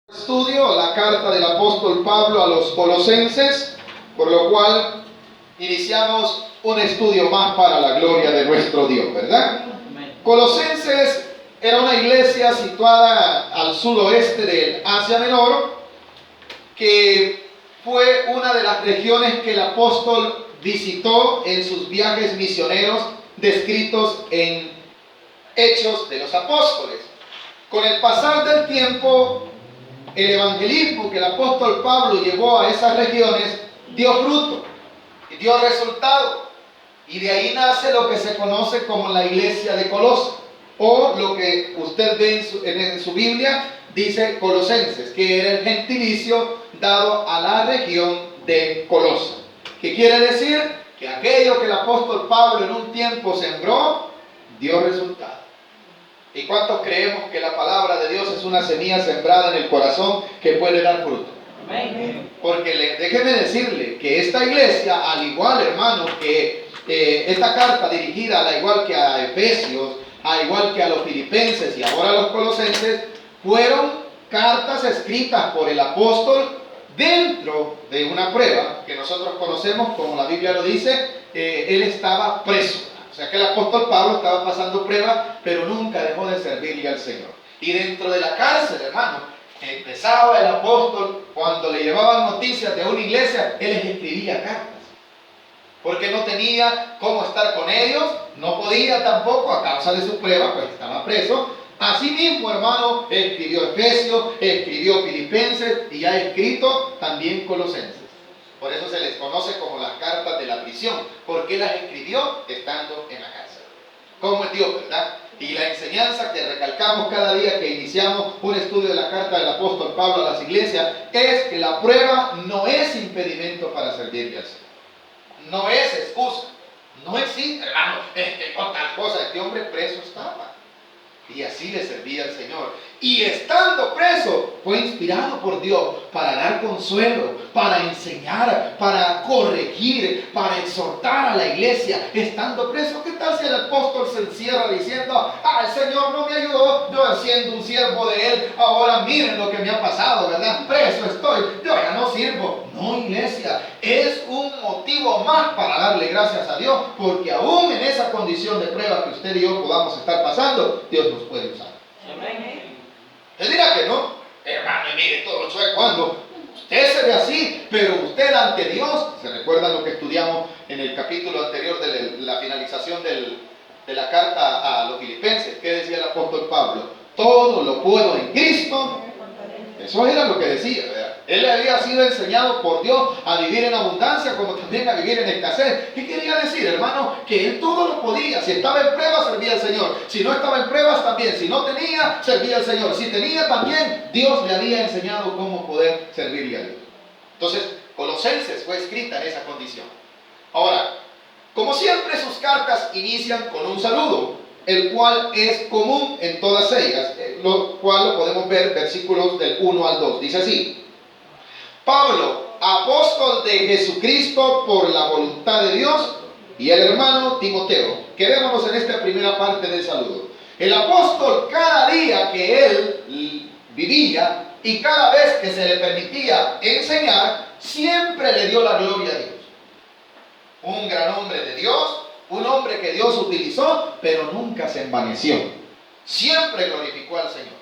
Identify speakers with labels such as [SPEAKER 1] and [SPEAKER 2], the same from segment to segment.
[SPEAKER 1] Estudio la carta del apóstol Pablo a los Colosenses, por lo cual iniciamos un estudio más para la gloria de nuestro Dios, ¿verdad? Colosenses era una iglesia situada al suroeste del Asia Menor, que fue una de las regiones que el apóstol visitó en sus viajes misioneros descritos en Hechos de los Apóstoles. Con el pasar del tiempo, el evangelismo que el apóstol Pablo llevó a esas regiones dio fruto y dio resultado, y de ahí nace lo que se conoce como la iglesia de Colosas, o lo que usted ve en su Biblia dice Colosenses, que era el gentilicio dado a la región de Colosas, que quiere decir que aquello que el apóstol Pablo en un tiempo sembró dio resultado. ¿Y cuántos creemos que la palabra de Dios es una semilla sembrada en el corazón que puede dar fruto? Porque déjeme decirle que esta iglesia, al igual, hermano, que esta carta dirigida al igual que a Efesios, al igual que a los Filipenses y ahora a los Colosenses, fueron cartas escritas por el apóstol dentro de una prueba que nosotros conocemos, como la Biblia lo dice, él estaba preso. O sea que el apóstol Pablo estaba pasando prueba, pero nunca dejó de servirle al Señor. Y dentro de la cárcel, hermano, empezaba el apóstol, cuando le llevaban noticias de una iglesia, él les escribía cartas. Porque no tenía cómo estar con ellos, no podía tampoco a causa de su prueba, pues estaba preso. Asimismo, hermano, escribió Efesios, escribió Filipenses y ha escrito también Colosenses. Por eso se les conoce como las cartas de la prisión, porque las escribió estando en la cárcel. ¿Cómo es Dios, verdad? Y la enseñanza que recalcamos cada día que iniciamos un estudio de la carta del apóstol Pablo a las iglesias es que la prueba no es impedimento para servirle al Señor. No es excusa. No existe, hermano, tal cosa, este hombre preso estaba. Y así le servía al Señor. Y estando preso, fue inspirado por Dios para dar consuelo, para enseñar, para corregir, para exhortar a la iglesia. Estando preso, ¿qué tal si el apóstol se encierra diciendo: el Señor no me ayudó, yo siendo un siervo de Él, ahora miren lo que me ha pasado, ¿verdad? Preso estoy, yo ya no sirvo. No, iglesia, es un motivo más para darle gracias a Dios, porque aún en esa condición de prueba que usted y yo podamos estar pasando, Dios nos puede usar. Amén. Usted dirá que no, hermano, y mire todo cuando usted se ve así, pero usted ante Dios, ¿se recuerda lo que estudiamos en el capítulo anterior de la finalización de la carta a los Filipenses? ¿Qué decía el apóstol Pablo? Todo lo puedo en Cristo. Eso era lo que decía, ¿verdad? Él había sido enseñado por Dios a vivir en abundancia como también a vivir en escasez. ¿Qué quería decir, hermano? Que él todo lo podía. Si estaba en pruebas, servía al Señor. Si no estaba en pruebas, también. Si no tenía, servía al Señor. Si tenía, también Dios le había enseñado cómo poder servirle a Dios. Entonces, Colosenses fue escrita en esa condición. Ahora, como siempre, sus cartas inician con un saludo, el cual es común en todas ellas, lo cual lo podemos ver versículos del 1 al 2. Dice así: Pablo, apóstol de Jesucristo por la voluntad de Dios, y el hermano Timoteo. Quedémonos en esta primera parte del saludo. El apóstol, cada día que él vivía y cada vez que se le permitía enseñar, siempre le dio la gloria a Dios. Un gran hombre de Dios, un hombre que Dios utilizó, pero nunca se envaneció. Siempre glorificó al Señor.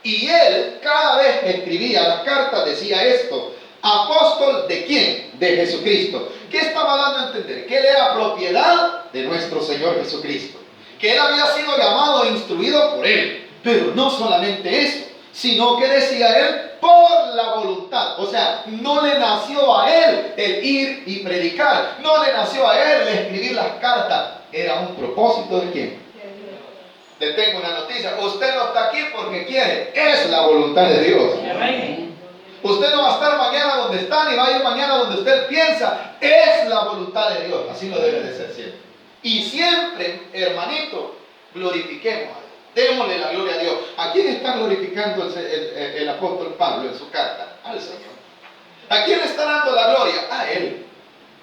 [SPEAKER 1] Y él, cada vez que escribía las cartas, decía esto: apóstol ¿de quién? De Jesucristo. ¿Qué estaba dando a entender? Que él era propiedad de nuestro Señor Jesucristo. Que él había sido llamado e instruido por él. Pero no solamente eso, sino que decía él, por la voluntad. O sea, no le nació a él el ir y predicar. No le nació a él el escribir las cartas. Era un propósito ¿de quién? Le tengo una noticia. Usted no está aquí porque quiere. Es la voluntad de Dios. Usted no va a estar mañana donde está, ni va a ir mañana donde usted piensa. Es la voluntad de Dios. Así lo debe de ser siempre. Y siempre, hermanito, glorifiquemos a Dios. Démosle la gloria a Dios. ¿A quién está glorificando el apóstol Pablo en su carta? Al Señor. ¿A quién le está dando la gloria? A Él.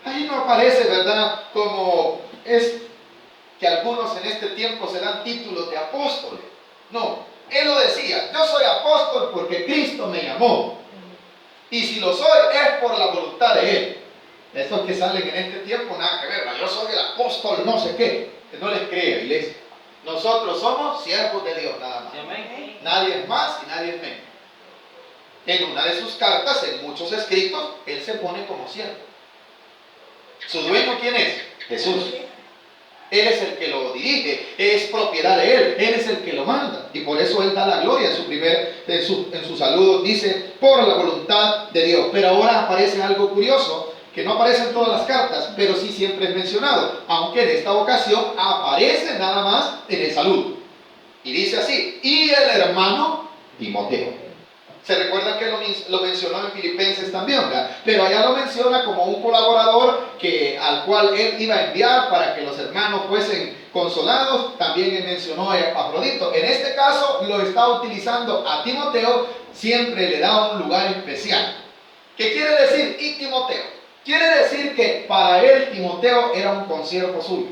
[SPEAKER 1] Ahí no aparece, ¿verdad? Como es que algunos en este tiempo se dan títulos de apóstoles. No. Él lo decía: yo soy apóstol porque Cristo me llamó. Y si lo soy, es por la voluntad de Él. Estos que salen en este tiempo, nada que ver. Yo soy el apóstol no sé qué. Que no les crea, iglesia. Nosotros somos siervos de Dios, nada más. Nadie es más y nadie es menos. En una de sus cartas, en muchos escritos, Él se pone como siervo. ¿Su dueño quién es? Jesús. Él es el que lo dirige, es propiedad de Él es el que lo manda. Y por eso Él da la gloria en su saludo, dice, por la voluntad de Dios. Pero ahora aparece algo curioso, que no aparece en todas las cartas, pero sí siempre es mencionado, aunque en esta ocasión aparece nada más en el saludo. Y dice así: y el hermano Timoteo. Se recuerda que lo mencionó en Filipenses también, ¿verdad? Pero allá lo menciona como un colaborador al cual él iba a enviar para que los hermanos fuesen consolados. También él mencionó a Epafrodito. En este caso lo está utilizando a Timoteo, siempre le da un lugar especial. ¿Qué quiere decir? Y Timoteo. Quiere decir que para él Timoteo era un consiervo suyo.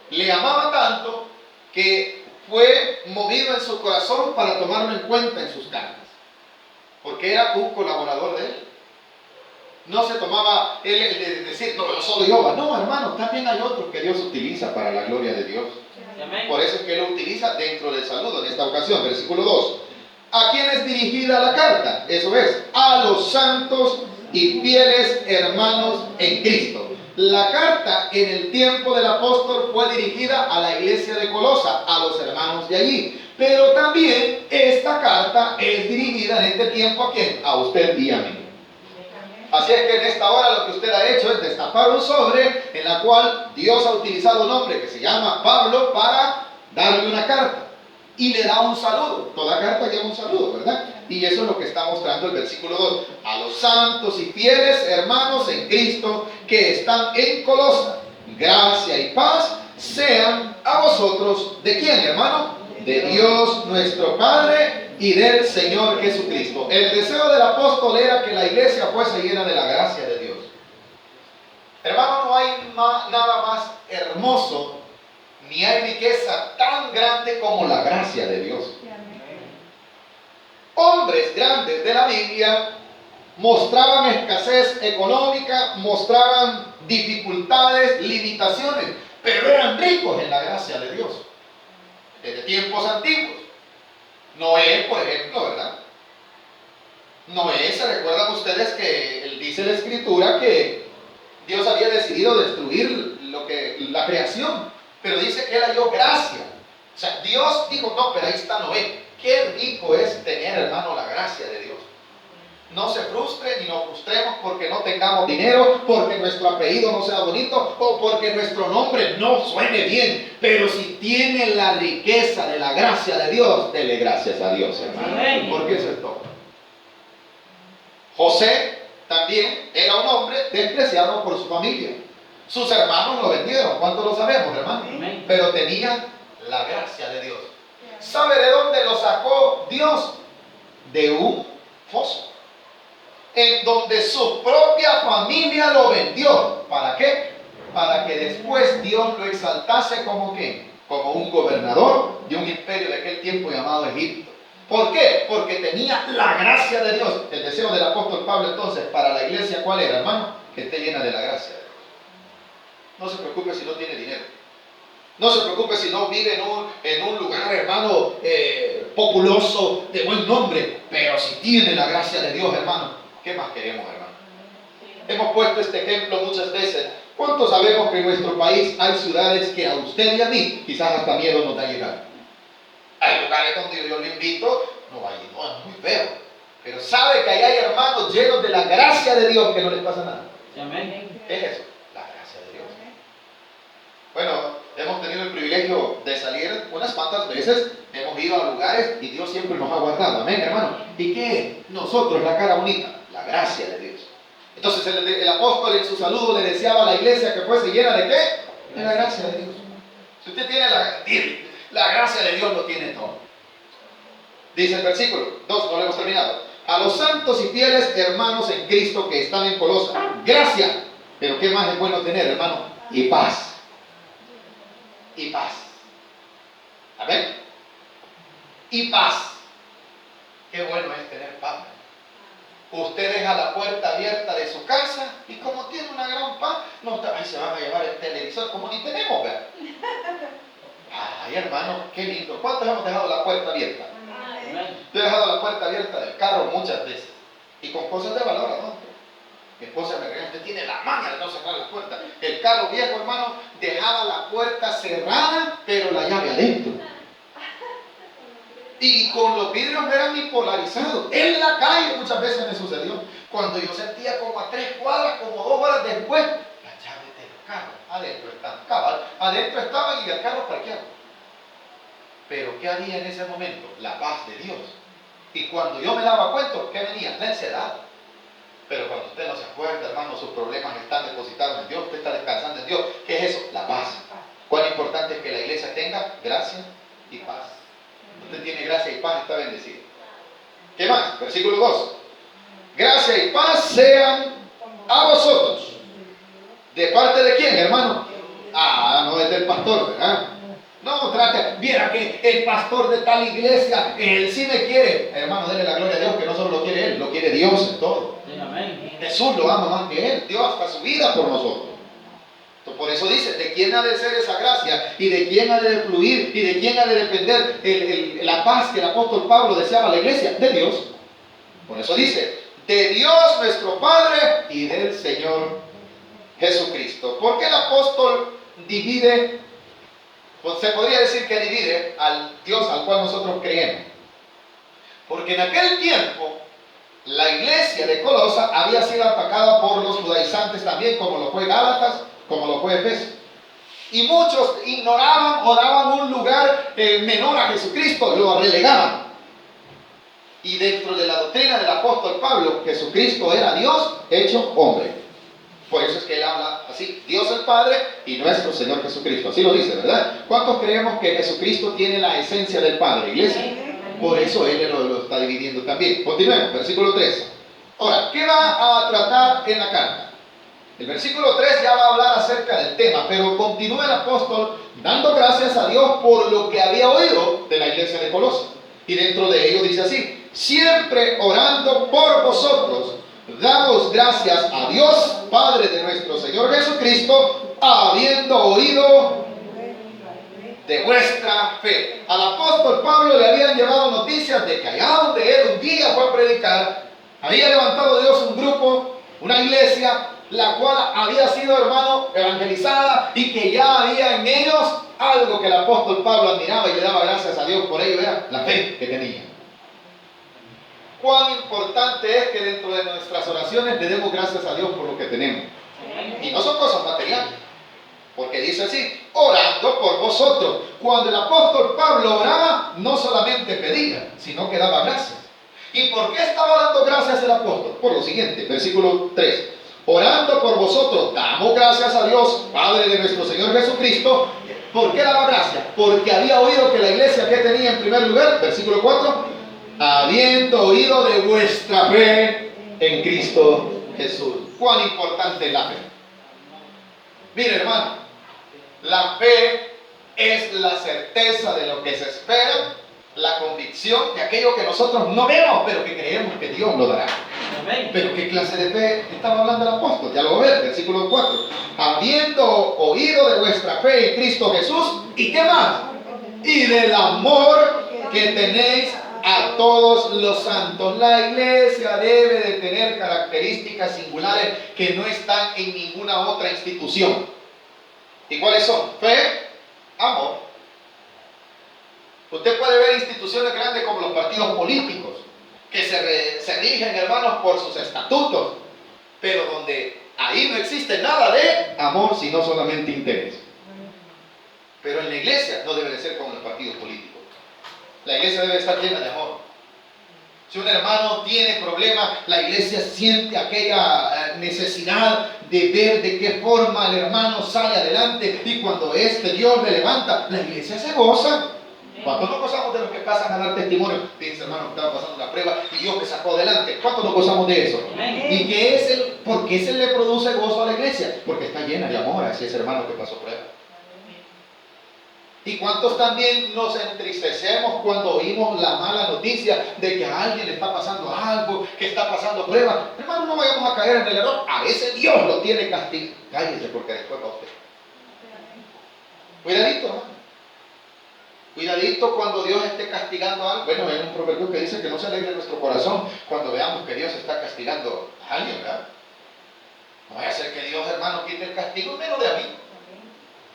[SPEAKER 1] Le amaba tanto que fue movido en su corazón para tomarlo en cuenta en sus cartas, porque era un colaborador de él. No se tomaba él el de decir: no, yo solo yo. No, hermano, también hay otros que Dios utiliza para la gloria de Dios. Por eso es que él lo utiliza dentro del saludo en esta ocasión. Versículo 2: ¿a quién es dirigida la carta? Eso es, a los santos y fieles hermanos en Cristo. La carta en el tiempo del apóstol fue dirigida a la iglesia de Colosa, a los hermanos de allí. Pero también esta carta es dirigida en este tiempo ¿a quién? A usted y a mí. Así es que en esta hora lo que usted ha hecho es destapar un sobre en la cual Dios ha utilizado un hombre que se llama Pablo para darle una carta. Y le da un saludo. Toda carta lleva un saludo, ¿verdad? Y eso es lo que está mostrando el versículo 2. A los santos y fieles hermanos en Cristo que están en Colosa, gracia y paz sean a vosotros. ¿De quién, hermano? De Dios nuestro Padre y del Señor Jesucristo. El deseo del apóstol era que la iglesia fuese llena de la gracia de Dios. Hermano, no hay nada más hermoso, ni hay riqueza tan grande como la gracia de Dios. Hombres grandes de la Biblia mostraban escasez económica, mostraban dificultades, limitaciones, pero eran ricos en la gracia de Dios. Desde tiempos antiguos. Noé, por ejemplo, ¿verdad? Noé, ¿se recuerdan ustedes que dice la Escritura que Dios había decidido destruir la creación? Pero dice que él halló gracia. O sea, Dios dijo: no, pero ahí está Noé. Qué rico es tener, hermano, la gracia de Dios. No se frustre ni nos frustremos porque no tengamos dinero, porque nuestro apellido no sea bonito o porque nuestro nombre no suene bien. Pero si tiene la riqueza de la gracia de Dios, dele gracias a Dios, hermano. Porque eso es todo. José también era un hombre despreciado por su familia. Sus hermanos lo vendieron. ¿Cuánto lo sabemos, hermano? Pero tenía la gracia de Dios. ¿Sabe de dónde lo sacó Dios? De un foso, en donde su propia familia lo vendió. ¿Para qué? Para que después Dios lo exaltase como ¿qué? Como un gobernador de un imperio de aquel tiempo llamado Egipto. ¿Por qué? Porque tenía la gracia de Dios. El deseo del apóstol Pablo entonces para la iglesia, ¿cuál era, hermano? Que esté llena de la gracia de Dios. No se preocupe si no tiene dinero. No se preocupe si no vive en un lugar, hermano, populoso, de buen nombre. Pero si tiene la gracia de Dios, hermano, ¿qué más queremos, hermano? Hemos puesto este ejemplo muchas veces. ¿Cuántos sabemos que en nuestro país hay ciudades que a usted y a mí quizás hasta miedo nos da llegar? Hay lugares donde yo le invito, no, es muy feo. Pero sabe que ahí hay hermanos llenos de la gracia de Dios que no les pasa nada. ¿Qué es eso? La gracia de Dios. Bueno, hemos tenido el privilegio de salir unas cuantas veces, hemos ido a lugares y Dios siempre nos ha guardado. Amén, hermano. ¿Y qué? Nosotros, la cara bonita, la gracia de Dios. Entonces el apóstol en su saludo le deseaba a la iglesia que fuese llena de ¿qué? De la gracia de Dios. Si usted tiene la gracia de Dios, lo tiene todo. Dice el versículo 2, no lo hemos terminado. A los santos y fieles hermanos en Cristo que están en Colosa, gracia. Pero ¿qué más es bueno tener, hermano? Y paz. Y paz. Amén. y paz. Qué bueno es tener paz. Usted deja la puerta abierta de su casa y como tiene una gran paz, no ay, se van a llevar el televisor, como ni tenemos, ¿verdad? Ay, hermano, qué lindo. ¿Cuántos hemos dejado la puerta abierta? Yo he dejado la puerta abierta del carro muchas veces y con cosas de valor, ¿no? Mi esposa me regaña, usted tiene la maña de no cerrar la puerta. El carro viejo, hermano, dejaba la puerta cerrada, pero la llave adentro. Y con los vidrios no eran ni polarizados. En la calle muchas veces me sucedió. Cuando yo sentía como a 3 cuadras, como 2 horas después, las llaves del carro adentro estaban. Cabal, adentro estaban y el carro parqueado. Pero ¿qué había en ese momento? La paz de Dios. Y cuando yo me daba cuenta, ¿qué venía? La ansiedad. Pero cuando usted no se acuerda, hermano, sus problemas están depositados en Dios, usted está descansando en Dios. ¿Qué es eso? La paz. ¿Cuán importante es que la iglesia tenga gracia y paz? Usted tiene gracia y paz, está bendecido. ¿Qué más? Versículo 2. Gracia y paz sean a vosotros. ¿De parte de quién, hermano? No es del pastor, ¿verdad? No, trate, viera que el pastor de tal iglesia, él sí me quiere. Hermano, denle la gloria a Dios, que no solo lo quiere él, lo quiere Dios en todo. Jesús lo ama más que él, Dios hasta su vida por nosotros. Por eso dice, ¿de quién ha de ser esa gracia? ¿Y de quién ha de fluir? ¿Y de quién ha de depender la paz que el apóstol Pablo deseaba a la iglesia? De Dios. Por eso dice, de Dios nuestro Padre y del Señor Jesucristo. ¿Por qué el apóstol divide? Pues se podría decir que divide al Dios al cual nosotros creemos. Porque en aquel tiempo la iglesia de Colosa había sido atacada por los judaizantes también, como lo fue Gálatas, como lo fue Efesios. Y muchos ignoraban o daban un lugar menor a Jesucristo, lo relegaban. Y dentro de la doctrina del apóstol Pablo, Jesucristo era Dios hecho hombre. Por eso es que él habla así, Dios el Padre y nuestro Señor Jesucristo. Así lo dice, ¿verdad? ¿Cuántos creemos que Jesucristo tiene la esencia del Padre, iglesia? Por eso él lo está dividiendo también. Continuemos, versículo 3. Ahora, ¿qué va a tratar en la carta? El versículo 3 ya va a hablar acerca del tema, pero continúa el apóstol dando gracias a Dios por lo que había oído de la iglesia de Colosas. Y dentro de ello dice así, siempre orando por vosotros, damos gracias a Dios, Padre de nuestro Señor Jesucristo, habiendo oído de vuestra fe. Al apóstol Pablo le habían llevado noticias de que allá donde él un día fue a predicar, había levantado Dios un grupo, una iglesia, la cual había sido, hermano, evangelizada y que ya había en ellos algo que el apóstol Pablo admiraba y le daba gracias a Dios por ello, era la fe que tenía. Cuán importante es que dentro de nuestras oraciones le demos gracias a Dios por lo que tenemos. Y no son cosas materiales, porque dice así, orando por vosotros. Cuando el apóstol Pablo oraba, no solamente pedía, sino que daba gracias. ¿Y por qué estaba dando gracias el apóstol? Por lo siguiente, versículo 3. Orando por vosotros, damos gracias a Dios, Padre de nuestro Señor Jesucristo. ¿Por qué daba gracias? Porque había oído que la iglesia que tenía en primer lugar, versículo 4, habiendo oído de vuestra fe en Cristo Jesús. ¿Cuán importante es la fe? Mire, hermano, la fe es la certeza de lo que se espera, la convicción de aquello que nosotros no vemos, pero que creemos que Dios lo dará. Amén. Pero ¿qué clase de fe estaba hablando el apóstol? Ya lo va a ver, versículo 4. Habiendo oído de vuestra fe en Cristo Jesús, ¿y qué más? Y del amor que tenéis a todos los santos. La iglesia debe de tener características singulares que no están en ninguna otra institución. ¿Y cuáles son? Fe, amor. Usted puede ver instituciones grandes como los partidos políticos, que se rigen, hermanos, por sus estatutos, pero donde ahí no existe nada de amor, sino solamente interés. Pero en la iglesia no debe de ser como los partidos políticos. La iglesia debe estar llena de amor. Si un hermano tiene problemas, la iglesia siente aquella necesidad de ver de qué forma el hermano sale adelante, y cuando Dios le levanta, la iglesia se goza. ¿Cuántos nos gozamos de los que pasan a dar testimonio? Dice, hermano, estaba pasando una prueba y Dios me sacó adelante. ¿Cuántos nos gozamos de eso? ¿Y qué es por qué se le produce gozo a la iglesia? Porque está llena de amor hacia ese hermano que pasó prueba. ¿Y cuántos también nos entristecemos cuando oímos la mala noticia de que a alguien le está pasando algo, que está pasando pruebas? Hermano, no vayamos a caer en el error. A veces Dios lo tiene castigado. Cállese porque después va usted. Cuidadito, hermano. Cuidadito cuando Dios esté castigando a algo. Bueno, hay un proverbio que dice que no se alegre nuestro corazón cuando veamos que Dios está castigando a alguien, ¿verdad? No vaya a ser que Dios, hermano, quite el castigo menos de a mí.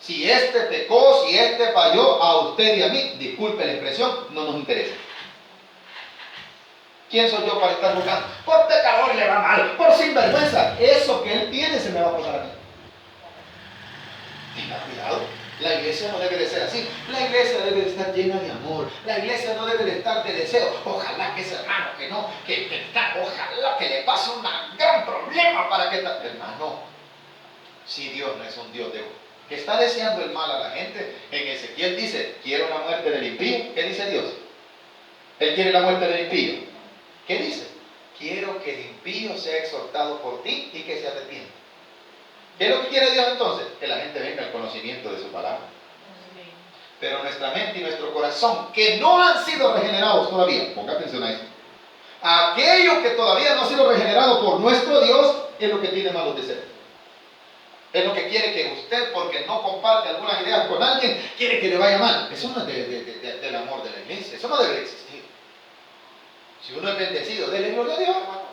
[SPEAKER 1] Si este pecó, si este falló, a usted y a mí, disculpe la expresión, no nos interesa. ¿Quién soy yo para estar buscando? Por pecador le va mal, por sinvergüenza. Eso que él tiene se me va a pasar a mí. Tenga cuidado. La iglesia no debe de ser así. La iglesia debe de estar llena de amor. La iglesia no debe de estar de deseo. Ojalá que ese hermano ojalá que le pase un gran problema para que... Hermano, si Dios no es un Dios que está deseando el mal a la gente, en Ezequiel dice, quiero la muerte del impío. ¿Qué dice Dios? Él quiere la muerte del impío. ¿Qué dice? Quiero que el impío sea exhortado por ti y que se arrepienta. ¿Qué es lo que quiere Dios entonces? Que la gente venga al conocimiento de su palabra. Pero nuestra mente y nuestro corazón, que no han sido regenerados todavía, ponga atención a esto, aquello que todavía no ha sido regenerado por nuestro Dios, es lo que tiene malos deseos. Es lo que quiere que usted, porque no comparte algunas ideas con alguien, quiere que le vaya mal. Eso no es del amor de la iglesia, eso no debe existir. Si uno es bendecido, déle gloria a Dios, hermano.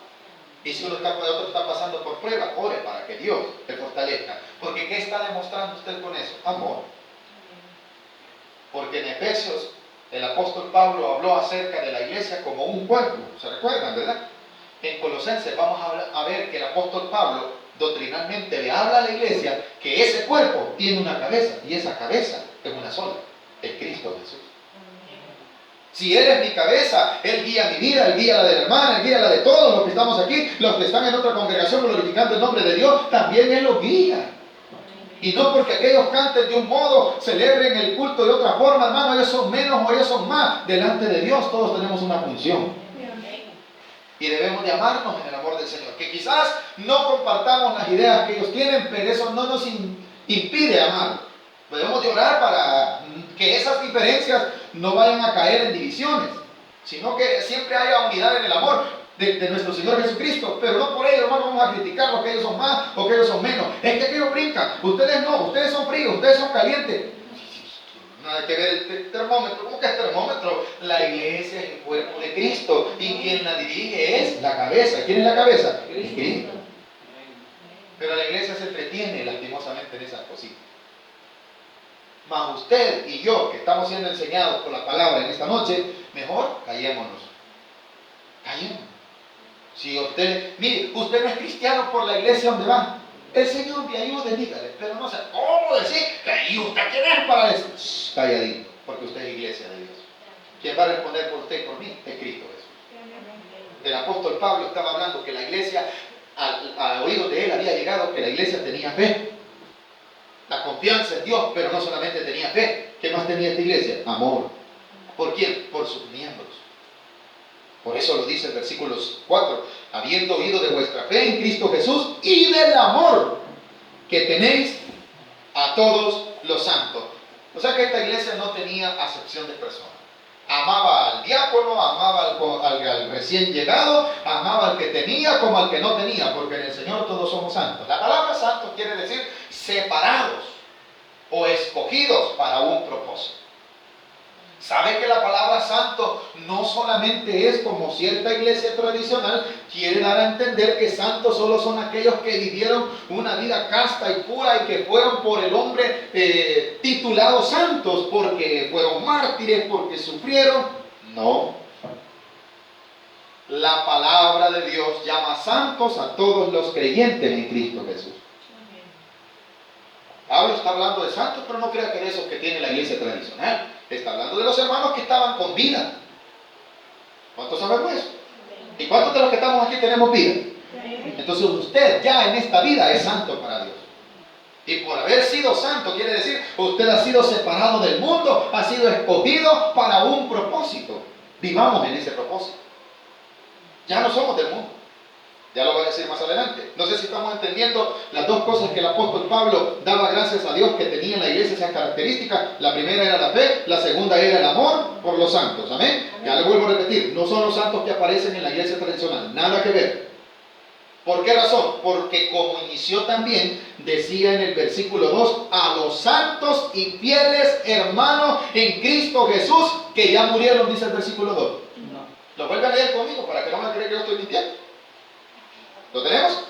[SPEAKER 1] Y si otro está pasando por prueba, ore para que Dios te fortalezca. Porque ¿qué está demostrando usted con eso? Amor. Porque en Efesios el apóstol Pablo habló acerca de la iglesia como un cuerpo. ¿Se recuerdan, verdad? En Colosenses vamos a ver que el apóstol Pablo doctrinalmente le habla a la iglesia que ese cuerpo tiene una cabeza. Y esa cabeza es una sola. Es Cristo Jesús. Si Él es mi cabeza, Él guía mi vida, Él guía la de la hermana, Él guía la de todos los que estamos aquí, los que están en otra congregación glorificando el nombre de Dios, también Él los guía. Y no porque aquellos canten de un modo, celebren el culto de otra forma, hermano, ellos son menos o ellos son más. Delante de Dios todos tenemos una función. Y debemos de amarnos en el amor del Señor. Que quizás no compartamos las ideas que ellos tienen, pero eso no nos impide amar. Debemos de orar para que esas diferencias no vayan a caer en divisiones, sino que siempre haya unidad en el amor de nuestro Señor Jesucristo. Pero no por ello, hermano, vamos a criticarlos, que ellos son más o que ellos son menos. Es que aquellos brincan, ustedes no, ustedes son fríos, ustedes son calientes. Nada que ver el termómetro. ¿Cómo que es termómetro? La iglesia es el cuerpo de Cristo y quien la dirige es la cabeza. ¿Quién es la cabeza? Cristo. Pero la iglesia se entretiene lastimosamente en esas cositas. Mas usted y yo, que estamos siendo enseñados por la palabra en esta noche, mejor callémonos. Callémonos. Si usted, mire, usted no es cristiano por la iglesia donde va. El Señor me ayude, dígale, pero no sé cómo decir que usted quién es para eso. Calladito, porque usted es iglesia de Dios. Quien va a responder por usted y por mí es Cristo Jesús. El apóstol Pablo estaba hablando que la iglesia, al oído de él había llegado que la iglesia tenía fe. La confianza en Dios, pero no solamente tenía fe. ¿Qué más tenía esta iglesia? Amor. ¿Por quién? Por sus miembros. Por eso lo dice el versículo 4. Habiendo oído de vuestra fe en Cristo Jesús y del amor que tenéis a todos los santos. O sea que esta iglesia no tenía acepción de personas. Amaba al diácono, amaba al recién llegado, amaba al que tenía como al que no tenía, porque en el Señor todos somos santos. La palabra santo quiere decir separados o escogidos para un propósito. ¿Sabe que la palabra santo no solamente es como cierta iglesia tradicional quiere dar a entender que santos solo son aquellos que vivieron una vida casta y pura y que fueron por el hombre titulados santos porque fueron mártires, porque sufrieron? No. La palabra de Dios llama santos a todos los creyentes en Cristo Jesús. Pablo está hablando de santos, pero no crea que de esos que tiene la iglesia tradicional. Está hablando de los hermanos que estaban con vida. ¿Cuántos sabemos eso? ¿Y cuántos de los que estamos aquí tenemos vida? Entonces usted ya en esta vida es santo para Dios. Y por haber sido santo quiere decir, usted ha sido separado del mundo, ha sido escogido para un propósito. Vivamos en ese propósito. Ya no somos del mundo. Ya lo voy a decir más adelante. No sé si estamos entendiendo las dos cosas que el apóstol Pablo daba gracias a Dios que tenía en la iglesia esas características. La primera era la fe, la segunda era el amor por los santos. Amén. Ya le vuelvo a repetir, no son los santos que aparecen en la iglesia tradicional, nada que ver. ¿Por qué razón? Porque como inició también, decía en el versículo 2, a los santos y fieles hermanos en Cristo Jesús, que ya murieron, dice el versículo 2. No. ¿Lo vuelve a leer conmigo para que no me crean que yo estoy mintiendo? ¿Lo tenemos?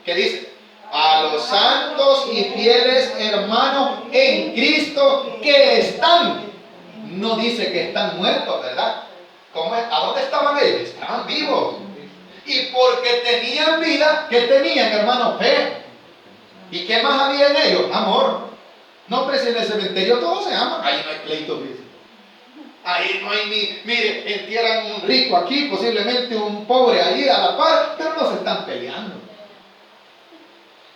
[SPEAKER 1] ¿Qué dice? A los santos y fieles hermanos en Cristo que están. No dice que están muertos, ¿verdad? ¿Cómo es? ¿A dónde estaban ellos? Estaban vivos. Y porque tenían vida, ¿qué tenían, hermanos? Fe. ¿Y qué más había en ellos? Amor. No, pero si en el cementerio todos se aman. Ahí no hay pleito, dice. Ahí no hay ni, mire, entierran un rico aquí, posiblemente un pobre ahí a la par, pero no se están peleando.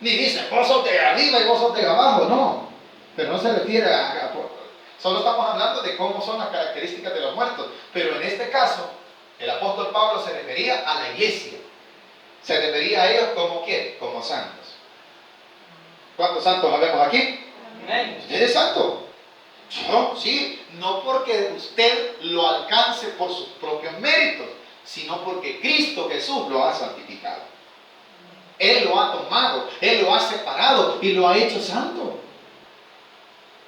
[SPEAKER 1] Ni dicen, vos sos de arriba y vos sos de abajo, no. Pero no se refiere solo estamos hablando de cómo son las características de los muertos. Pero en este caso, el apóstol Pablo se refería a la iglesia. Se refería a ellos como ¿quién? Como santos. ¿Cuántos santos habemos aquí? ¿Usted es santo? Yo, sí, no porque usted lo alcance por sus propios méritos, sino porque Cristo Jesús lo ha santificado. Él lo ha tomado, Él lo ha separado y lo ha hecho santo.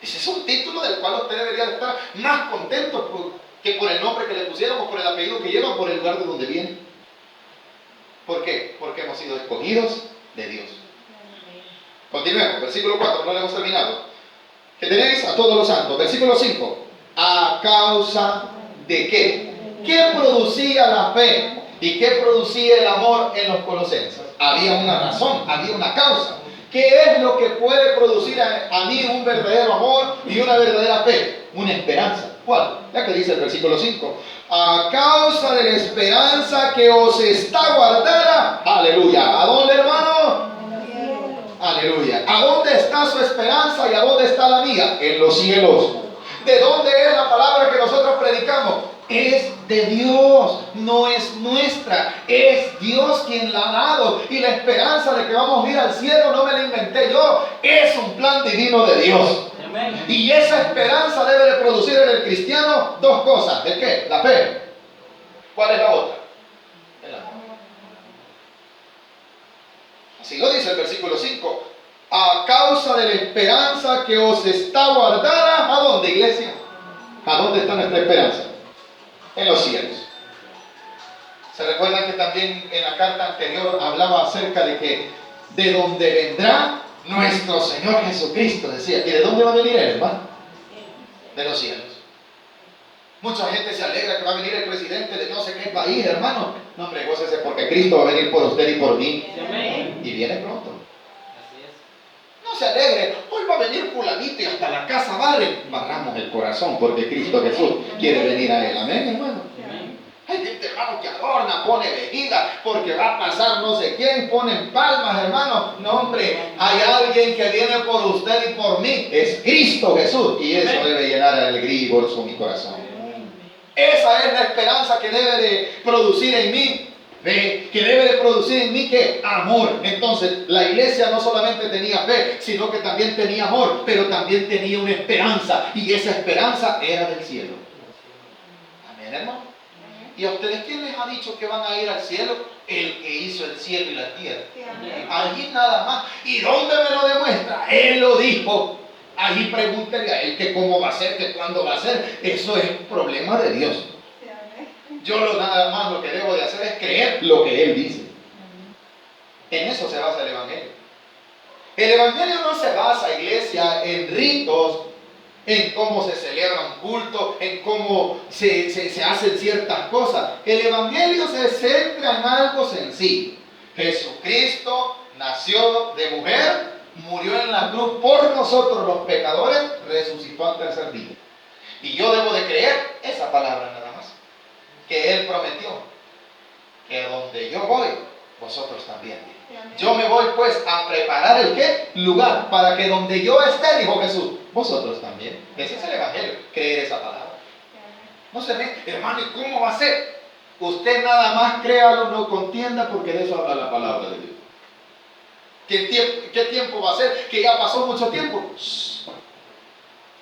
[SPEAKER 1] Ese es un título del cual usted debería estar más contento que por el nombre que le pusieron, o por el apellido que lleva, o por el lugar de donde viene. ¿Por qué? Porque hemos sido escogidos de Dios. Continuemos, versículo 4, no lo hemos terminado. Que tenéis a todos los santos. Versículo 5. ¿A causa de qué? ¿Qué producía la fe y qué producía el amor en los colosenses? Había una razón, había una causa. ¿Qué es lo que puede producir a mí un verdadero amor y una verdadera fe? Una esperanza. ¿Cuál? Ya que dice el versículo 5. A causa de la esperanza que os está guardada. Aleluya. ¿A dónde, hermano? Aleluya. ¿A dónde está su esperanza y a dónde está la mía? En los cielos. ¿De dónde es la palabra que nosotros predicamos? Es de Dios, no es nuestra. Es Dios quien la ha dado. Y la esperanza de que vamos a ir al cielo no me la inventé yo. Es un plan divino de Dios. Amén. Y esa esperanza debe de producir en el cristiano dos cosas. ¿El qué? La fe. ¿Cuál es la otra? El amor. Así lo dice el versículo 5. A causa de la esperanza que os está guardada. ¿A dónde, iglesia? ¿A dónde está nuestra esperanza? En los cielos. ¿Se recuerdan que también en la carta anterior hablaba acerca de que de donde vendrá nuestro Señor Jesucristo? Decía. ¿Y de dónde va a venir Él, hermano? De los cielos. Mucha gente se alegra que va a venir el presidente de no sé qué país, hermano. No, hombre, gócese porque Cristo va a venir por usted y por mí. Y viene pronto. No se alegre, hoy va a venir fulanito y hasta la casa barre. Barramos el corazón porque Cristo Jesús quiere venir a Él. Amén, hermano. Hay gente, hermano, que adorna, pone bebida porque va a pasar no sé quién, ponen palmas, hermano. No, hombre, hay alguien que viene por usted y por mí. Es Cristo Jesús. Y eso debe llenar de alegría y gozo mi corazón. Esa es la esperanza que debe de producir en mí. Fe, que debe de producir en mí ¿qué? Amor. Entonces la iglesia no solamente tenía fe, sino que también tenía amor, pero también tenía una esperanza, y esa esperanza era del cielo. Amén, hermano. ¿Y a ustedes quién les ha dicho que van a ir al cielo? El que hizo el cielo y la tierra. Allí nada más. ¿Y dónde me lo demuestra? Él lo dijo. Allí pregúntele a Él que cómo va a ser, que cuándo va a ser. Eso es un problema de Dios. Yo nada más lo que debo de hacer es creer lo que Él dice. En eso se basa el Evangelio. El Evangelio no se basa, iglesia, en ritos, en cómo se celebra un culto, en cómo se hacen ciertas cosas. El Evangelio se centra en algo sencillo. Jesucristo nació de mujer, murió en la cruz por nosotros los pecadores, resucitó al tercer día. Y yo debo de creer esa palabra nada más. Que Él prometió que donde yo voy, vosotros también. Yo me voy pues a preparar el ¿qué? Lugar para que donde yo esté, dijo Jesús, vosotros también. Ese es el Evangelio, creer esa palabra. No se ve, hermano, ¿y cómo va a ser? Usted nada más créalo, no contienda, porque de eso habla la palabra de Dios. ¿Qué tiempo va a ser? Que ya pasó mucho tiempo. Shh.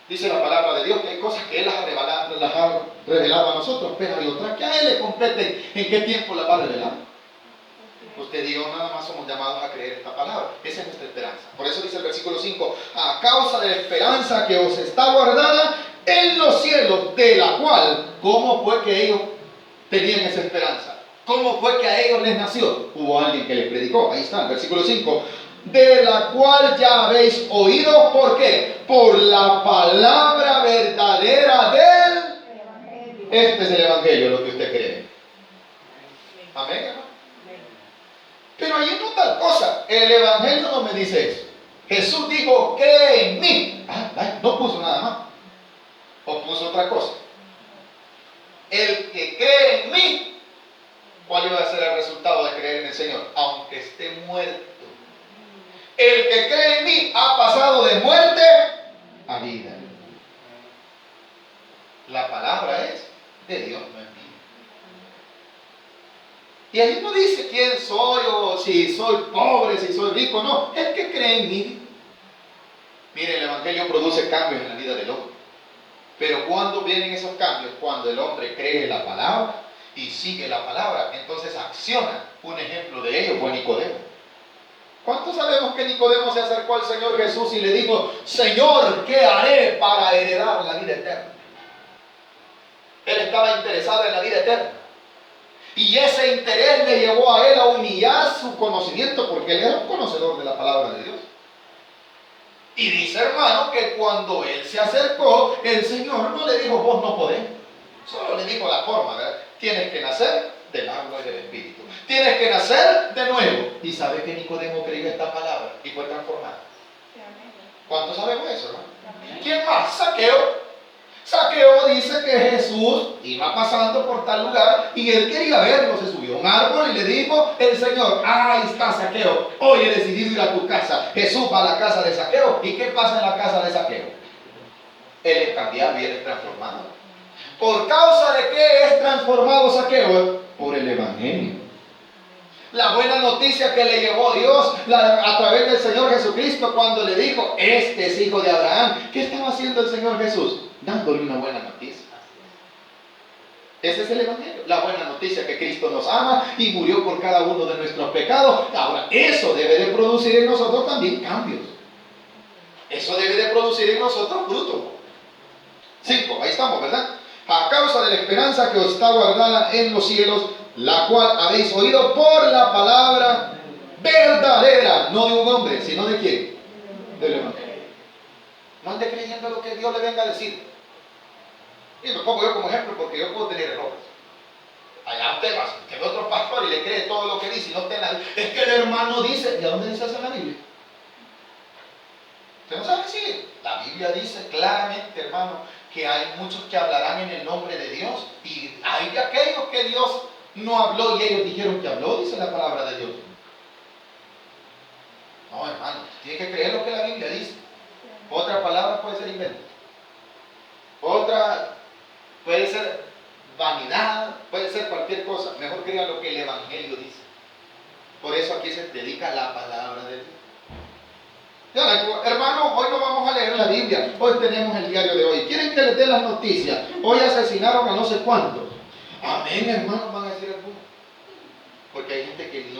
[SPEAKER 1] Dice la palabra de Dios que hay cosas que Él las ha revelado a nosotros, pero hay otras que a Él le competen en qué tiempo las va a revelar. Usted y yo nada más somos llamados a creer esta palabra. Esa es nuestra esperanza. Por eso dice el versículo 5, a causa de la esperanza que os está guardada en los cielos, de la cual, ¿cómo fue que ellos tenían esa esperanza? ¿Cómo fue que a ellos les nació? Hubo alguien que les predicó. Ahí está, el versículo 5. De la cual ya habéis oído, ¿por qué? Por la palabra verdadera del Evangelio. Este es el Evangelio, lo que usted cree. Amén, hermano. Pero hay una tal cosa. El Evangelio no me dice eso. Jesús dijo, cree en mí. No puso nada más. O puso otra cosa. El que cree en mí, ¿cuál iba a ser el resultado de creer en el Señor? Aunque esté muerto. El que cree en mí ha pasado de muerte a vida. La palabra es de Dios, no es mía. Y ahí no dice quién soy o si soy pobre, si soy rico, no. El que cree en mí. Mire, el Evangelio produce cambios en la vida del hombre. Pero ¿cuándo vienen esos cambios? Cuando el hombre cree la palabra y sigue la palabra, entonces acciona. Un ejemplo de ello fue Nicodemo. ¿Cuántos sabemos que Nicodemo se acercó al Señor Jesús y le dijo, Señor, ¿qué haré para heredar la vida eterna? Él estaba interesado en la vida eterna. Y ese interés le llevó a él a humillar su conocimiento, porque él era un conocedor de la palabra de Dios. Y dice, hermano, que cuando él se acercó, el Señor no le dijo, vos no podés. Solo le dijo la forma, ¿verdad? Tienes que nacer del agua y del Espíritu. Tienes que nacer de nuevo. Y sabe que Nicodemo creyó esta palabra y fue transformado. ¿Cuántos sabemos eso, no? ¿Quién más? Zaqueo. Zaqueo dice que Jesús iba pasando por tal lugar y él quería verlo. Se subió a un árbol y le dijo el Señor, ahí está Zaqueo, hoy he decidido ir a tu casa. Jesús va a la casa de Zaqueo. ¿Y qué pasa en la casa de Zaqueo? Él es cambiado y él es transformado. ¿Por causa de qué es transformado Zaqueo? Por el Evangelio. La buena noticia que le llevó Dios a través del Señor Jesucristo cuando le dijo, este es hijo de Abraham. ¿Qué estaba haciendo el Señor Jesús? Dándole una buena noticia. Ese es el Evangelio, la buena noticia que Cristo nos ama y murió por cada uno de nuestros pecados. Ahora, eso debe de producir en nosotros también cambios. Eso debe de producir en nosotros fruto. 5, ahí estamos, ¿verdad? A causa de la esperanza que os está guardada en los cielos, la cual habéis oído por la palabra verdadera, no de un hombre, sino de quién? Del Evangelio. No ande creyendo lo que Dios le venga a decir. Y me pongo yo como ejemplo porque yo puedo tener errores. Allá usted va, que ve otro pastor y le cree todo lo que dice y no tiene nada. Es que el hermano dice, ¿y a dónde dice eso en la Biblia? ¿Usted no sabe si la Biblia dice claramente, hermano, que hay muchos que hablarán en el nombre de Dios y hay de aquellos que Dios no habló y ellos dijeron que habló, dice la palabra de Dios? No, hermano, tiene que creer lo que la Biblia dice. Otra palabra puede ser invento. Otra puede ser vanidad, puede ser cualquier cosa. Mejor crea lo que el Evangelio dice. Por eso aquí se dedica la palabra de Dios. Hermano, hoy no vamos a leer la Biblia. Hoy tenemos el diario de hoy. ¿Quieren que les dé las noticias? Hoy asesinaron a no sé cuántos. Amén, hermanos, van a decir algunos. Porque hay gente que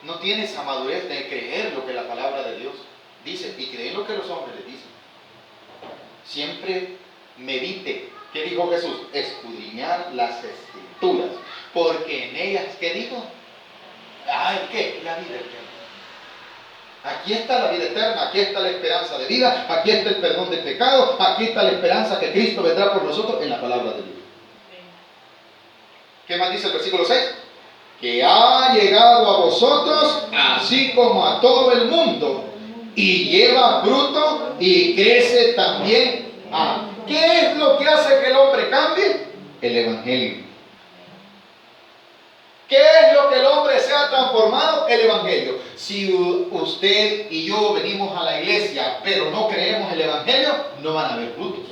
[SPEAKER 1] no tiene esa madurez de creer lo que la palabra de Dios dice y creer lo que los hombres le dicen. Siempre medite. ¿Qué dijo Jesús? Escudriñar las escrituras. Porque en ellas, ¿qué dijo? ¿Qué? La vida eterna. Aquí está la vida eterna, aquí está la esperanza de vida, aquí está el perdón de pecado, aquí está la esperanza que Cristo vendrá por nosotros en la palabra de Dios. ¿Qué más dice el versículo 6? Que ha llegado a vosotros así como a todo el mundo y lleva fruto y crece también. ¿Qué es lo que hace que el hombre cambie? El Evangelio. ¿Qué es lo que el hombre sea transformado? El Evangelio. Si usted y yo venimos a la iglesia, pero no creemos el Evangelio, no van a haber frutos.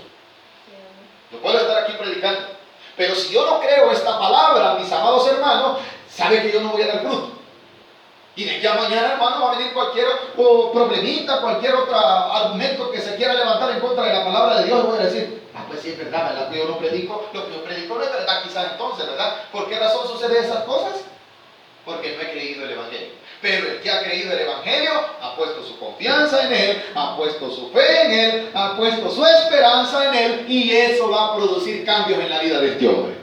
[SPEAKER 1] Yo puedo estar aquí predicando, Pero si yo no creo esta palabra, mis amados hermanos, sabe que yo no voy a dar fruto. Y de aquí a mañana, hermano, va a venir cualquier problemita, cualquier otro argumento que se quiera levantar en contra de la palabra de Dios. Y voy a decir, pues sí, es verdad, ¿verdad? Que yo no predico, lo que yo predico no es verdad, quizás entonces, ¿verdad? ¿Por qué razón suceden esas cosas? Porque no he creído el Evangelio. Pero el que ha creído el Evangelio ha puesto su confianza en Él, ha puesto su fe en Él, ha puesto su esperanza en Él, y eso va a producir cambios en la vida de este hombre.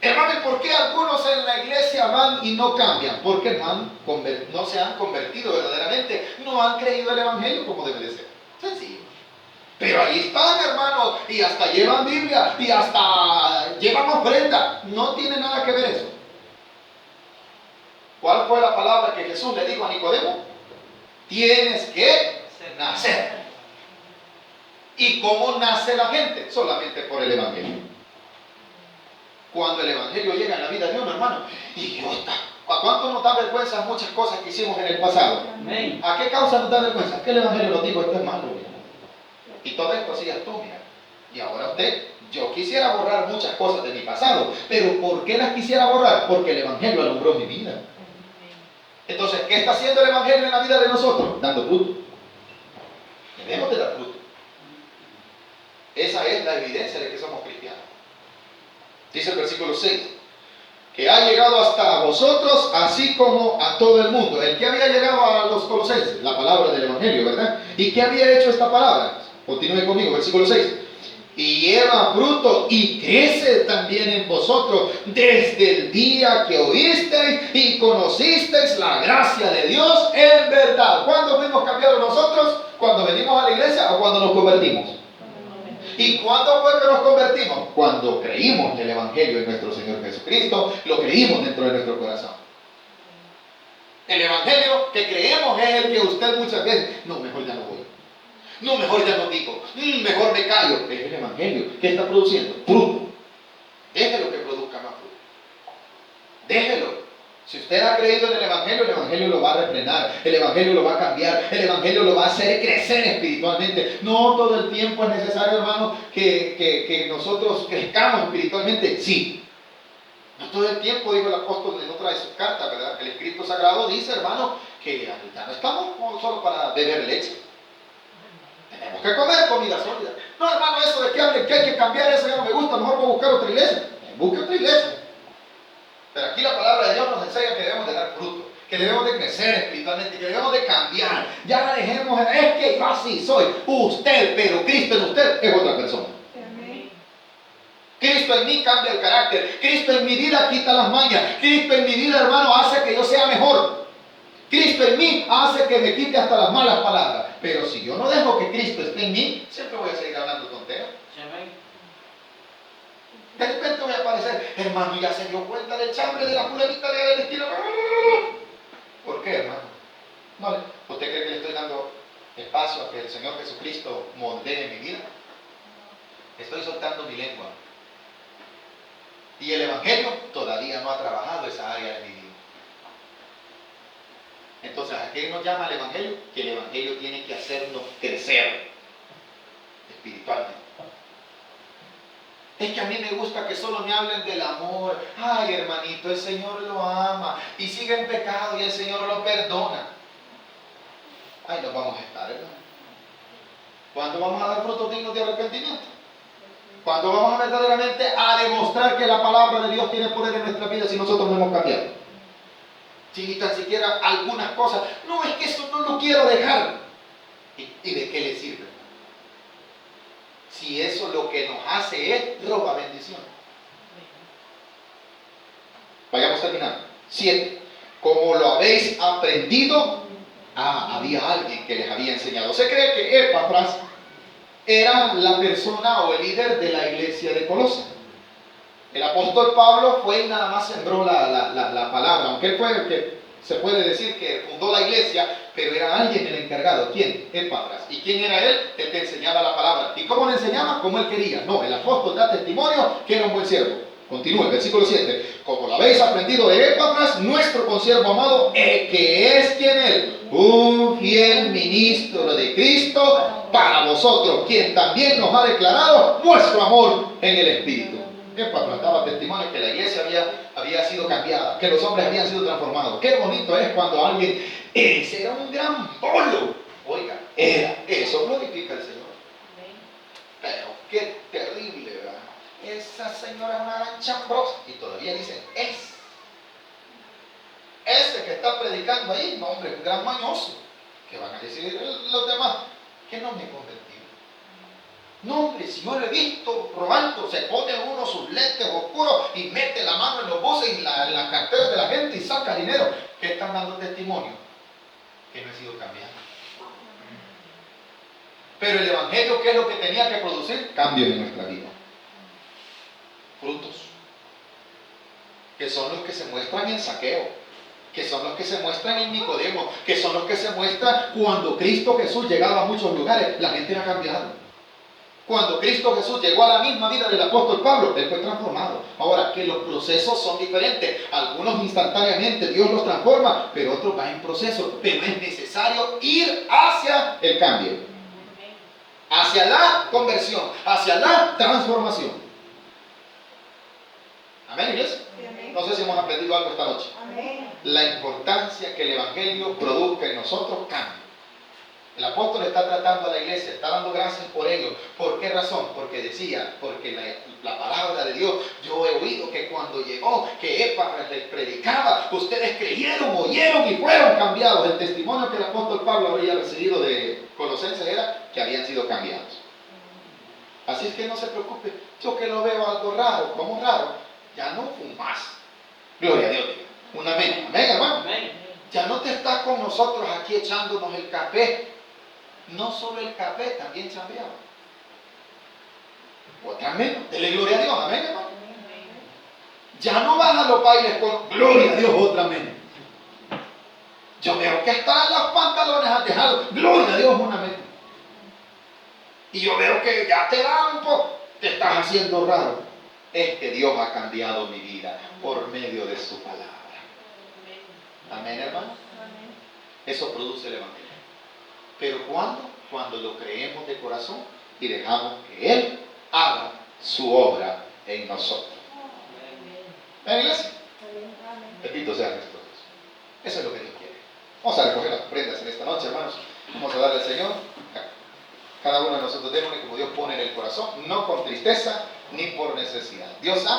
[SPEAKER 1] Hermano, ¿y por qué algunos en la iglesia van y no cambian? Porque no se han convertido verdaderamente, no han creído el Evangelio como debe de ser. Sencillo. Pero ahí están, hermano, y hasta llevan Biblia, y hasta llevan ofrenda. No tiene nada que ver eso. ¿Cuál fue la palabra que Jesús le dijo a Nicodemo? Tienes que nacer. ¿Y cómo nace la gente? Solamente por el Evangelio. Cuando el Evangelio llega en la vida de uno, hermano, idiota. ¿A cuánto nos da vergüenza muchas cosas que hicimos en el pasado? Amén. ¿A qué causa nos da vergüenza? Que el Evangelio nos dijo, esto es malo, mira. Y todo esto hacías tú, mira. Y ahora usted, yo quisiera borrar muchas cosas de mi pasado, pero ¿por qué las quisiera borrar? Porque el Evangelio alumbró mi vida. Entonces, ¿qué está haciendo el Evangelio en la vida de nosotros? Dando fruto. Debemos de dar fruto. Esa es la evidencia de que somos cristianos. Dice el versículo 6, que ha llegado hasta vosotros, así como a todo el mundo. El que había llegado a los colosenses, la palabra del Evangelio, ¿verdad? ¿Y qué había hecho esta palabra? Continúe conmigo, versículo 6. Y lleva fruto y crece también en vosotros desde el día que oísteis y conocisteis la gracia de Dios en verdad. ¿Cuándo fuimos cambiados nosotros? ¿Cuando venimos a la iglesia o cuando nos convertimos? ¿Y cuándo fue que nos convertimos? Cuando creímos en el Evangelio de nuestro Señor Jesucristo, lo creímos dentro de nuestro corazón. El Evangelio que creemos es el que usted muchas veces, no, mejor ya no voy. No, mejor ya no digo. Mejor me callo. Es el Evangelio. ¿Qué está produciendo? Fruto. Déjelo que produzca más fruto. Déjelo. Si usted ha creído en el Evangelio lo va a refrenar, el Evangelio lo va a cambiar, el Evangelio lo va a hacer crecer espiritualmente. No todo el tiempo es necesario, hermano, que nosotros crezcamos espiritualmente. Sí. No todo el tiempo, dijo el apóstol en otra de sus cartas, ¿verdad? El Escrito Sagrado dice, hermano, que ya no estamos solo para beber leche. Tenemos que comer comida sólida. No, hermano, eso de que hablen que hay que cambiar, eso ya no me gusta, mejor voy a buscar otra iglesia. Busque otra iglesia. Pero aquí la palabra de Dios nos enseña que debemos de dar fruto, que debemos de crecer espiritualmente, que debemos de cambiar. Ya dejemos, es que yo así soy, usted, pero Cristo en usted es otra persona. Cristo en mí cambia el carácter, Cristo en mi vida quita las mañas, Cristo en mi vida, hermano, hace que yo sea mejor. Cristo en mí hace que me quite hasta las malas palabras. Pero si yo no dejo que Cristo esté en mí, siempre voy a seguir hablando tonteras. De repente voy a aparecer, hermano, ya se dio cuenta del chambre de la fulanita del estilo. ¿Por qué, hermano? No, ¿usted cree que le estoy dando espacio a que el Señor Jesucristo moldee mi vida? Estoy soltando mi lengua. Y el Evangelio todavía no ha trabajado esa área de mi vida. Entonces, ¿a qué nos llama el Evangelio? Que el Evangelio tiene que hacernos crecer espiritualmente. Es que a mí me gusta que solo me hablen del amor. Ay, hermanito, el Señor lo ama y sigue en pecado y el Señor lo perdona. Ahí nos vamos a estar, hermano. ¿Cuándo vamos a dar frutos dignos de arrepentimiento? ¿Cuándo vamos a verdaderamente a demostrar que la palabra de Dios tiene poder en nuestra vida si nosotros no hemos cambiado? Si ni tan siquiera algunas cosas, no, es que eso no lo quiero dejar. ¿Y de qué le sirve? Si eso lo que nos hace es roba bendición. Vayamos terminando. 7. Como lo habéis aprendido, había alguien que les había enseñado. Se cree que Epafras era la persona o el líder de la iglesia de Colosas. El apóstol Pablo fue y nada más sembró la palabra, aunque él fue el que se puede decir que fundó la iglesia, pero era alguien el encargado. ¿Quién? Epafras. ¿Y quién era él? El que enseñaba la palabra. ¿Y cómo le enseñaba? Como él quería. No, el apóstol da testimonio que era un buen siervo. Continúa, versículo 7. Como lo habéis aprendido de Epafras, nuestro consiervo amado, que es quien él, un fiel ministro de Cristo para vosotros, quien también nos ha declarado nuestro amor en el Espíritu. Epafras daba testimonio que la iglesia había sido cambiada, que los hombres habían sido transformados. Qué bonito es cuando alguien, ese era un gran bolo. Oiga, eso glorifica al Señor. Pero qué terrible, ¿verdad? Esa señora es una gran chambrosa. Y todavía dicen, ese que está predicando ahí, no hombre, es un gran mañoso. ¿Qué van a decir los demás? Que no me he convertido. No hombre, si yo lo he visto robando, se pone uno sus lentes oscuros y mete la mano en los buses y las carteras de la gente y saca dinero. ¿Qué están dando testimonio? Que no he sido cambiado. Pero el Evangelio, ¿qué es lo que tenía que producir? Cambios en nuestra vida. Frutos. Que son los que se muestran en Zaqueo, que son los que se muestran en Nicodemo, que son los que se muestran cuando Cristo Jesús llegaba a muchos lugares. La gente era cambiada. Cuando Cristo Jesús llegó a la misma vida del apóstol Pablo, él fue transformado. Ahora, que los procesos son diferentes. Algunos instantáneamente Dios los transforma, pero otros van en proceso. Pero es necesario ir hacia el cambio, hacia la conversión, hacia la transformación. Amén, iglesia. No sé si hemos aprendido algo esta noche. La importancia que el Evangelio produzca en nosotros cambia. El apóstol está tratando a la iglesia, está dando gracias por ello. ¿Por qué razón? Porque decía, porque la palabra de Dios, yo he oído que cuando llegó, que Epafras les predicaba, ustedes creyeron, oyeron y fueron cambiados. El testimonio que el apóstol Pablo había recibido de Colosenses era que habían sido cambiados. Así es que no se preocupe, yo que lo veo algo raro, como raro, ya no fumas. Gloria a Dios. Un amén. Amén, hermano. Amén. Ya no te estás con nosotros aquí echándonos el café. No solo el café, también chambeaba. Otra menos. Dele gloria a Dios. Amén, hermano. Ya no vas a los bailes con gloria a Dios, otra menos. Yo veo que hasta los pantalones has dejado. Gloria a Dios, una menos. Y yo veo que ya te da un poco. Te estás haciendo raro. Es que Dios ha cambiado mi vida por medio de su palabra. Amén, hermano. Eso produce el Evangelio. Pero ¿cuándo? Cuando lo creemos de corazón y dejamos que Él haga su obra en nosotros. ¿Ven, iglesia? Bendito sea nuestro Dios. Eso es lo que Dios quiere. Vamos a recoger las prendas en esta noche, hermanos. Vamos a darle al Señor. Cada uno de nosotros démosle como Dios pone en el corazón, no con tristeza ni por necesidad. Dios ama.